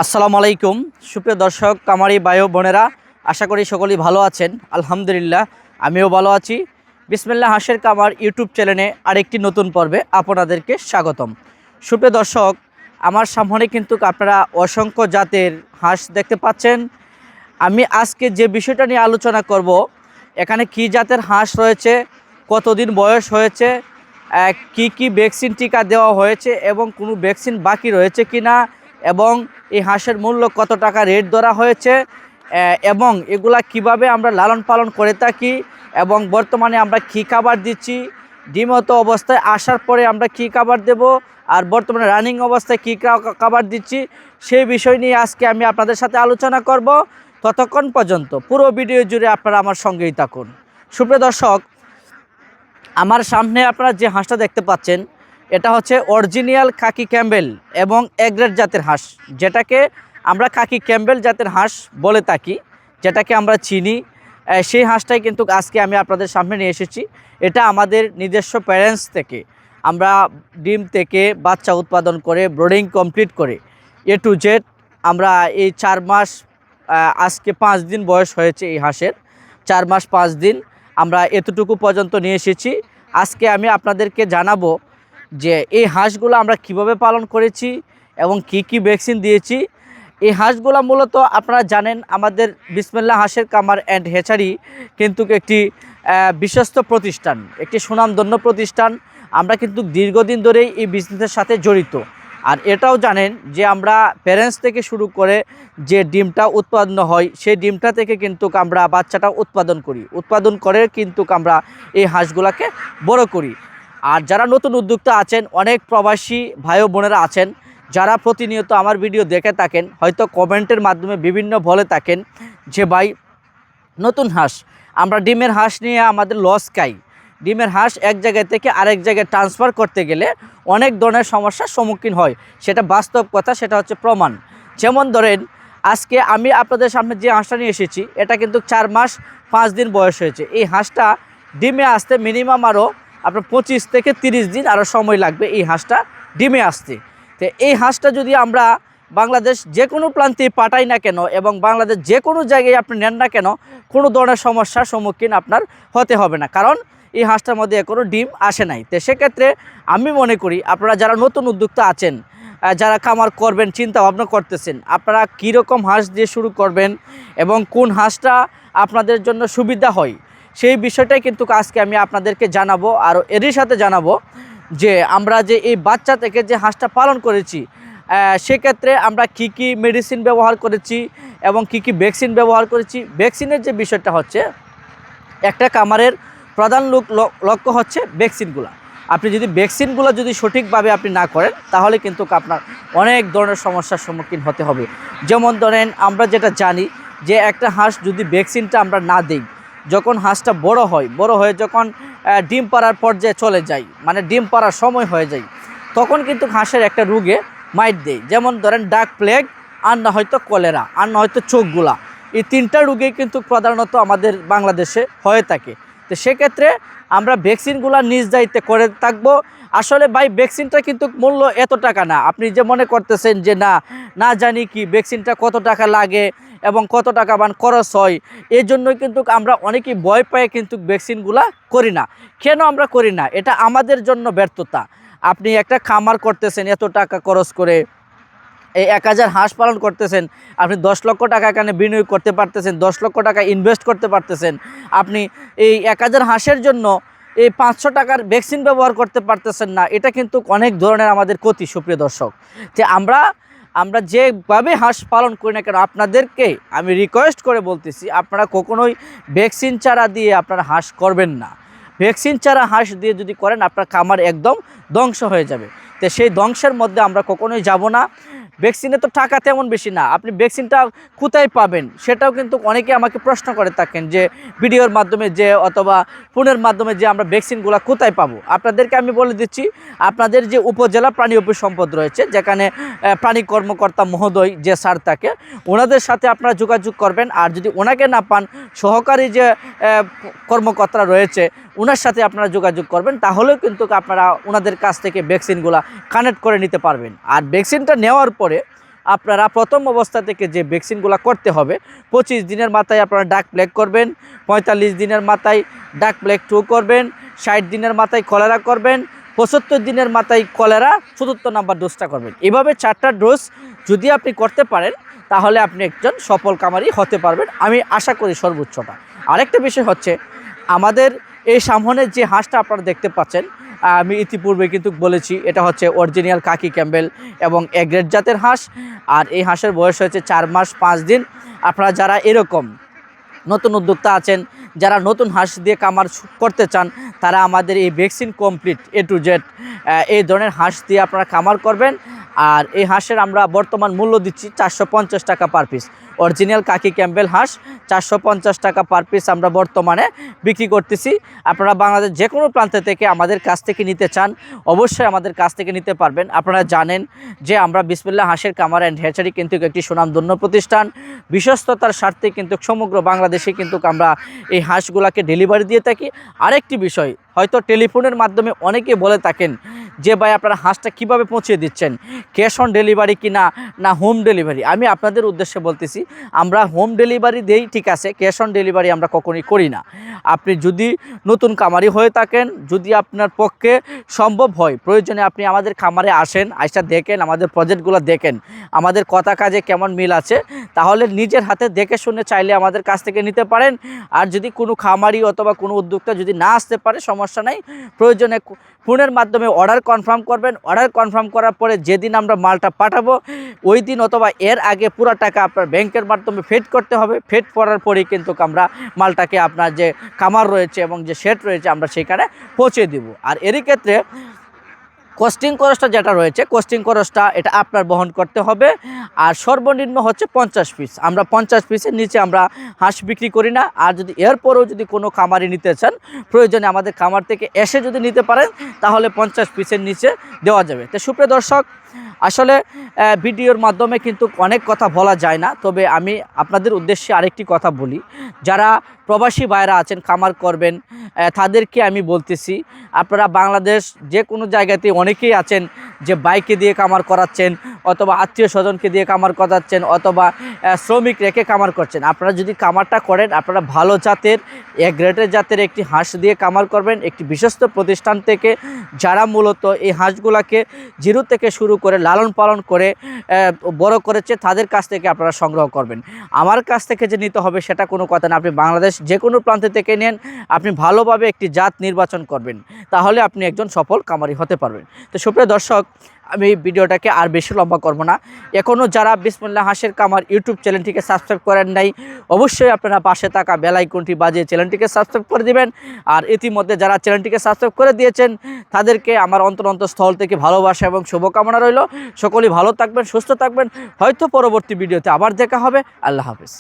আসসালামু আলাইকুম সুপ্রিয় দর্শক কামারি ভাই ও বোনেরা, আশা করি সকলেই ভালো আছেন। আলহামদুলিল্লাহ আমিও ভালো আছি। বিসমিল্লাহ হাঁসের কামার ইউটিউব চ্যানেলে আরেকটি নতুন পর্বে আপনাদেরকে স্বাগতম। সুপ্রিয় দর্শক, আমার সামনে কিন্তু আপনারা অসংখ্য জাতের হাঁস দেখতে পাচ্ছেন। আমি আজকে যে বিষয়টা নিয়ে আলোচনা করব, এখানে কি জাতের হাঁস রয়েছে, কতদিন বয়স হয়েছে, কি ভ্যাকসিন টিকা দেওয়া হয়েছে এবং কোনো ভ্যাকসিন বাকি রয়েছে কিনা, এবং এই হাঁসের মূল্য কত টাকা রেট ধরা হয়েছে, এবং এগুলা কিভাবে আমরা লালন পালন করে থাকি, এবং বর্তমানে আমরা কী খাবার দিচ্ছি, ডিমত অবস্থায় আসার পরে আমরা কী খাবার দেব, আর বর্তমানে রানিং অবস্থায় কী খাবার দিচ্ছি, সেই বিষয় নিয়ে আজকে আমি আপনাদের সাথে আলোচনা করব। ততক্ষণ পর্যন্ত পুরো ভিডিও জুড়ে আপনারা আমার সঙ্গেই থাকুন। সুপ্রিয় দর্শক, আমার সামনে আপনারা যে হাঁসটা দেখতে পাচ্ছেন, এটা হচ্ছে অরিজিনাল খাকি ক্যাম্বেল এবং এগ্রেড জাতের হাঁস, যেটাকে আমরা খাকি ক্যাম্বেল জাতের হাঁস বলে থাকি, যেটাকে আমরা চিনি। সেই হাঁসটাই কিন্তু আজকে আমি আপনাদের সামনে নিয়ে এসেছি। এটা আমাদের নিজস্ব প্যারেন্টস থেকে আমরা ডিম থেকে বাচ্চা উৎপাদন করে ব্রিডিং কমপ্লিট করে A to Z আমরা এই 4 মাস, আজকে 5 দিন বয়স হয়েছে এই হাঁসের। 4 মাস 5 দিন আমরা এতটুকু পর্যন্ত নিয়ে এসেছি। আজকে আমি আপনাদেরকে জানাবো যে এই হাঁসগুলো আমরা কিভাবে পালন করেছি এবং কি ভ্যাকসিন দিয়েছি। এই হাঁসগুলো মূলত আপনারা জানেন, আমাদের বিসমিল্লাহ হাঁসের কামার অ্যান্ড হ্যাচারি কিন্তু একটি বিশ্বস্ত প্রতিষ্ঠান, একটি সুনামধন্য প্রতিষ্ঠান। আমরা কিন্তু দীর্ঘদিন ধরেই এই বিজনেসের সাথে জড়িত। আর এটাও জানেন যে আমরা প্যারেন্টস থেকে শুরু করে যে ডিমটা উৎপাদন হয়, সেই ডিমটা থেকে কিন্তু আমরা বাচ্চাটা উৎপাদন করে কিন্তু আমরা এই হাঁসগুলোকে বড় করি। আর যারা নতুন উদ্যোক্তা আছেন, অনেক প্রবাসী ভাই ও বোনেরা আছেন যারা প্রতিনিয়ত আমার ভিডিও দেখে থাকেন, হয়তো কমেন্টের মাধ্যমে বিভিন্ন বলে থাকেন যে ভাই, নতুন হাঁস, আমরা ডিমের হাঁস নিয়ে আমাদের লস খাই। ডিমের হাঁস এক জায়গায় থেকে আরেক জায়গায় ট্রান্সফার করতে গেলে অনেক ধরনের সমস্যার সম্মুখীন হয়। সেটা বাস্তব কথা, সেটা হচ্ছে প্রমাণ। যেমন ধরেন, আজকে আমি আপনাদের সামনে যে হাঁসটা নিয়ে এসেছি, এটা কিন্তু 4 মাস 5 দিন বয়স হয়েছে। এই হাঁসটা ডিমে আসতে মিনিমাম আরও আপনার 25 থেকে 30 দিন আরও সময় লাগবে এই হাঁসটা ডিমে আসতে। তো এই হাঁসটা যদি আমরা বাংলাদেশ যে কোনো প্রান্তে পাঠাই না কেন এবং বাংলাদেশ যে কোনো জায়গায় আপনি নেন না কেন, কোনো ধরনের সমস্যার সম্মুখীন আপনার হতে হবে না, কারণ এই হাঁসটার মধ্যে কোনো ডিম আসে নাই। তো সেক্ষেত্রে আমি মনে করি আপনারা যারা নতুন উদ্যোক্তা আছেন, যারা খামার করবেন চিন্তা ভাবনা করতেছেন, আপনারা কীরকম হাঁস দিয়ে শুরু করবেন এবং কোন হাঁসটা আপনাদের জন্য সুবিধা হয়, সেই বিষয়টাই কিন্তু আজকে আমি আপনাদেরকে জানাবো। আর এরই সাথে জানাবো যে আমরা যে এই বাচ্চা থেকে যে হাঁসটা পালন করেছি, সেক্ষেত্রে আমরা কি মেডিসিন ব্যবহার করেছি এবং কি ভ্যাকসিন ব্যবহার করেছি। ভ্যাকসিনের যে বিষয়টা হচ্ছে, একটা খামারের প্রধান লক্ষ্য হচ্ছে ভ্যাকসিনগুলো। আপনি যদি ভ্যাকসিনগুলো যদি সঠিকভাবে আপনি না করেন, তাহলে কিন্তু আপনার অনেক ধরনের সমস্যার সম্মুখীন হতে হবে। যেমন ধরেন, আমরা যেটা জানি যে একটা হাঁস যদি ভ্যাকসিনটা আমরা না দিই, যখন হাঁসটা বড় হয়ে যখন ডিম পাড়ার পর্যায়ে চলে যায়, মানে ডিম পাড়ার সময় হয়ে যায়, তখন কিন্তু হাঁসের একটা রোগে মাইট দেয়। যেমন ধরেন ডাক প্লেগ, আর না হয়তো কলেরা, আর না হয়তো চোখগুলা। এই 3টা রোগেই কিন্তু প্রধানত আমাদের বাংলাদেশে হয়ে থাকে। তো সেক্ষেত্রে আমরা ভ্যাকসিনগুলো নিজ দায়িত্বে করে থাকবো। আসলে ভাই, ভ্যাকসিনটা কিন্তু মূল্য এত টাকা না। আপনি যে মনে করতেছেন যে না জানি কি ভ্যাকসিনটা কত টাকা লাগে এবং কত টাকা খরচ হয়, এই জন্যই কিন্তু আমরা অনেকেই ভয় পেয়ে কিন্তু ভ্যাকসিনগুলো করি না। কেন আমরা করি না? এটা আমাদের জন্য ব্যর্থতা। আপনি একটা খামার করতেছেন এত টাকা খরচ করে, এই 1000 হাঁস পালন করতেছেন, আপনি 10 লক্ষ টাকা এখানে বিনিয়োগ করতে পারতেছেন, 10 লক্ষ টাকা ইনভেস্ট করতে পারতেছেন। আপনি এই 1000 হাঁসের জন্য এই 500 টাকার ভ্যাকসিন ব্যবহার করতে পারতেছেন না। এটা কিন্তু অনেক ধরনের আমাদের ক্ষতি। সুপ্রিয় দর্শক, যে আমরা যেভাবে হাঁস পালন করি না কেন, আপনাদেরকে আমি রিকোয়েস্ট করে বলতেছি, আপনারা কখনোই ভ্যাকসিন চারা দিয়ে আপনারা হাঁস করবেন না। ভ্যাকসিন চারা হাঁস দিয়ে যদি করেন, আপনার খামার একদম ধ্বংস হয়ে যাবে। তো সেই ধ্বংসের মধ্যে আমরা কখনোই যাব না। ভ্যাকসিনে তো টাকা তেমন বেশি না, আপনি ভ্যাকসিনটা কোথায় পাবেন সেটাও কিন্তু অনেকে আমাকে প্রশ্ন করে থাকেন, যে ভিডিওর মাধ্যমে যে অথবা ফোনের মাধ্যমে যে আমরা ভ্যাকসিনগুলো কোথায় পাবো। আপনাদেরকে আমি বলে দিচ্ছি, আপনাদের যে উপজেলা প্রাণী অফিস সম্পদ রয়েছে, যেখানে প্রাণী কর্মকর্তা মহোদয় যে স্যার থাকে, ওনাদের সাথে আপনারা যোগাযোগ করবেন। আর যদি ওনাকে না পান, সহকারী যে কর্মকর্তারা রয়েছে ওনার সাথে আপনারা যোগাযোগ করবেন, তাহলেও কিন্তু আপনারা ওনাদের কাছ থেকে ভ্যাকসিনগুলো কানেক্ট করে নিতে পারবেন। আর ভ্যাকসিনটা নেওয়ার পরে আপনারা প্রথম অবস্থা থেকে যে ভ্যাকসিনগুলো করতে হবে, 25 দিনের মাথায় আপনারা ডাক প্লেগ করবেন, 45 দিনের মাথায় ডাক প্লেগ 2 করবেন, 60 দিনের মাথায় কলেরা করবেন, 75 দিনের মাথায় কলেরা 74 নাম্বার ডোজটা করবেন। এভাবে 4টা ডোজ যদি আপনি করতে পারেন তাহলে আপনি একজন সফল কামারি হতে পারবেন, আমি আশা করি সর্বোচ্চটা। আরেকটা বিষয় হচ্ছে, আমাদের এই সামনের যে হাঁসটা আপনারা দেখতে পাচ্ছেন, আমি ইতিপূর্বে কিন্তু বলেছি এটা হচ্ছে অরিজিনাল কাকি ক্যাম্বেল এবং এ গ্রেড জাতের হাঁস। আর এই হাঁসের বয়স হয়েছে 4 মাস 5 দিন। আপনারা যারা এরকম নতুন উদ্যোক্তা আছেন, যারা নতুন হাঁস দিয়ে কামার করতে চান, তারা আমাদের এই vaccine complete A to Z এই ধরনের হাঁস দিয়ে আপনারা কামার করবেন। আর এই হাঁসের আমরা বর্তমান মূল্য দিচ্ছি 450 টাকা পার পিস। অরিজিনাল কাকি ক্যাম্বেল হাঁস 450 টাকা পার পিস আমরা বর্তমানে বিক্রি করতেছি। আপনারা বাংলাদেশ যে কোনো প্রান্ত থেকে আমাদের কাছ থেকে নিতে চান, অবশ্যই আমাদের কাছ থেকে নিতে পারবেন। আপনারা জানেন যে আমরা বিসমিল্লাহ হাঁসের কামার অ্যান্ড হ্যাচারি কিন্তু একটি সুনামধন্য প্রতিষ্ঠান। বিশ্বস্ততার স্বার্থে কিন্তু সমগ্র বাংলাদেশে কিন্তু আমরা এই হাঁসগুলোকে ডেলিভারি দিয়ে থাকি। আরেকটি বিষয়, হয়তো টেলিফোনের মাধ্যমে অনেকে বলে থাকেন যে ভাই আপনারা হাঁসটা কিভাবে পৌঁছে দিচ্ছেন, ক্যাশ অন ডেলিভারি কিনা না হোম ডেলিভারি। আমি আপনাদের উদ্দেশ্যে বলতেছি, আমরা হোম ডেলিভারি দেই, ঠিক আছে, ক্যাশ অন ডেলিভারি আমরা কখনোই করি না। আপনি যদি নতুন কামারি হয়ে থাকেন, যদি আপনার পক্ষে সম্ভব হয়, প্রয়োজনে আপনি আমাদের খামারে আসেন, আইসা দেখেন, আমাদের প্রজেক্টগুলো দেখেন, আমাদের কথা কাজে কেমন মিল আছে, তাহলে নিজের হাতে দেখে শুনে চাইলে আমাদের কাছ থেকে নিতে পারেন। আর যদি কোনো খামারি অথবা কোনো উদ্যোক্তা যদি না আসতে পারে, সমস্যা নাই, প্রয়োজনে ফোনের মাধ্যমে অর্ডার কনফার্ম করবেন। অর্ডার কনফার্ম করার পরে যেদিন আমরা মালটা পাঠাবো, ওই দিন অথবা এর আগে পুরো টাকা আপনার ব্যাংকের মাধ্যমে ফেড করতে হবে। ফেড করার পরেই কিন্তু আমরা মালটাকে আপনার যে খামার রয়েছে এবং যে শেড রয়েছে আমরা সেখানে পৌঁছে দিব। আর এরই ক্ষেত্রে কস্টিং খরচটা যেটা রয়েছে, কস্টিং খরচটা এটা আপনার বহন করতে হবে। আর সর্বনিম্ন হচ্ছে 50 পিস। আমরা 50 পিসের নিচে আমরা হাঁস বিক্রি করি না। আর যদি এরপরেও যদি কোনো খামারি নিতে চান, প্রয়োজনে আমাদের খামার থেকে এসে যদি নিতে পারেন, তাহলে 50 পিসের নিচে দেওয়া যাবে। তো সুপ্রিয় দর্শক, আসলে ভিডিওর মাধ্যমে কিন্তু অনেক কথা বলা যায় না, তবে আমি আপনাদের উদ্দেশ্যে আরেকটি কথা বলি। যারা প্রবাসী ভাইরা আছেন, খামার করবেন, তাদেরকে আমি বলতেছি, আপনারা বাংলাদেশ যে কোনো জায়গাতে অনেকেই আছেন যে বাইকে দিয়ে কামার করাচ্ছেন, অথবা আত্মীয় স্বজনকে দিয়ে কামার করাচ্ছেন, অথবা শ্রমিক রেখে কামার করছেন। আপনারা যদি কামারটা করেন, আপনারা ভালো জাতের এ গ্রেডের জাতের একটি হাঁস দিয়ে কামার করবেন, একটি বিশ্বস্ত প্রতিষ্ঠান থেকে, যারা মূলত এই হাঁসগুলাকে জিরো থেকে শুরু করে লালন পালন করে বড় করেছে, তাদের কাছ থেকে আপনারা সংগ্রহ করবেন। আমার কাছ থেকে যে নিতে হবে সেটা কোনো কথা না। আপনি বাংলাদেশ যে কোনো প্রান্ত থেকে নেন, আপনি ভালোভাবে একটি জাত নির্বাচন করবেন, তাহলে আপনি একজন সফল কামারি হতে পারবেন। তো সুপ্রিয় দর্শক, আমি ভিডিওটাকে আর বেশি লম্বা করব না। এখনও যারা বিসমিল্লাহ হাঁসের কামার ইউটিউব চ্যানেলটিকে সাবস্ক্রাইব করেন নাই, অবশ্যই আপনারা পাশে থাকা বেল আইকনটি বাজিয়ে চ্যানেলটিকে সাবস্ক্রাইব করে দিবেন। আর ইতিমধ্যে যারা চ্যানেলটিকে সাবস্ক্রাইব করে দিয়েছেন, তাদেরকে আমার অন্তরস্থল থেকে ভালোবাসা এবং শুভকামনা রইল। সকলেই ভালো থাকবেন, সুস্থ থাকবেন। হয়তো পরবর্তী ভিডিওতে আবার দেখা হবে। আল্লাহ হাফেজ।